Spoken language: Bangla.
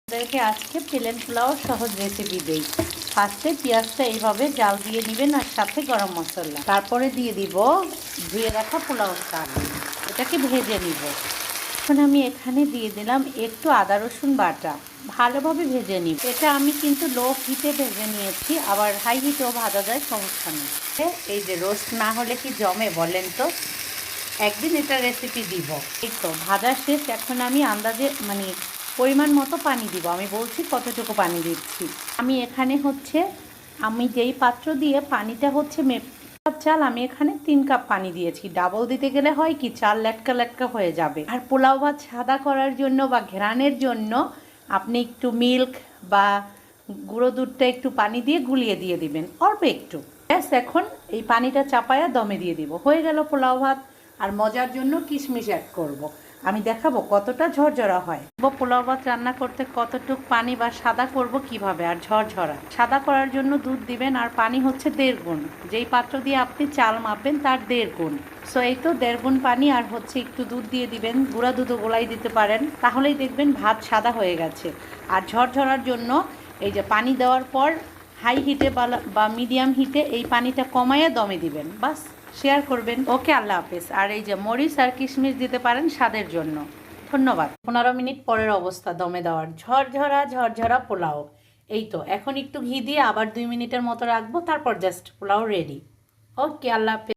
আপনাদেরকে আজকে প্লেন পোলাও সহজ রেসিপি দেই। ফার্স্টে পেঁয়াজটা এইভাবে জাল দিয়ে নেবেন আর সাথে গরম মশলা, তারপরে দিয়ে দিব ধুয়ে রাখা পোলাও চাল, এটাকে ভেজে নিব। এখন আমি এখানে দিয়ে দিলাম একটু আদা রসুন বাটা, ভালোভাবে ভেজে নিব। এটা আমি কিন্তু লো হিটে ভেজে নিয়েছি, আবার হাই হিটেও ভাজা যায়, সমস্যা নেই। এই যে রোস্ট না হলে কি জমে বলেন তো, একদিন এটা রেসিপি দিব। এই তো ভাজা শেষ, এখন আমি আন্দাজে পরিমাণ মতো পানি দিব। আমি বলছি কতটুকু পানি দিচ্ছি। আমি এখানে আমি যেই পাত্র দিয়ে পানিটা চাল, আমি এখানে 3 কাপ পানি দিয়েছি। ডাবল দিতে গেলে হয় কি, চাল লেটকা লেটকা হয়ে যাবে। আর পোলাও ভাত সাদা করার জন্য বা ঘেরানের জন্য আপনি একটু মিল্ক বা গুঁড়ো দুধটা একটু পানি দিয়ে গুলিয়ে দিয়ে দিবেন, অল্প একটু। ব্যাস, এখন এই পানিটা চাপায়া দমে দিয়ে দিব। হয়ে গেল পোলাও ভাত। আর মজার জন্য কিশমিশ অ্যাড করব। আমি দেখাবো কতটা ঝরঝরা হয়। পোলাও ভাত রান্না করতে কতটুক পানি বা সাদা করব কিভাবে, আর ঝরঝরা সাদা করার জন্য দুধ দিবেন, আর পানি হচ্ছে 1.5 গুণ। যেই পাত্র দিয়ে আপনি চাল মাপবেন তার 1.5 গুণ। সো এই তো 1.5 গুণ পানি, আর একটু দুধ দিয়ে দিবেন। গুঁড়া দুধও গোলাই দিতে পারেন, তাহলেই দেখবেন ভাত সাদা হয়ে গেছে। আর ঝরঝরার জন্য এই যে পানি দেওয়ার পর হাই হিটে বা মিডিয়াম হিটে এই পানিটা কমাইয়া দমে দিবেন। বাস, শেয়ার করবেন। ওকে, আল্লাহ হাফেজ। আর এই যে মরিচ আর কিশমিশ দিতে পারেন স্বাদের জন্য। ধন্যবাদ। 15 মিনিট পরের অবস্থা দমে দেওয়ার, ঝরঝরা ঝরঝরা পোলাও। এই তো এখন একটু ঘি দিয়ে আবার 2 মিনিটের মতো রাখবো, তারপর জাস্ট পোলাও রেডি। ওকে, আল্লাহ হাফেজ।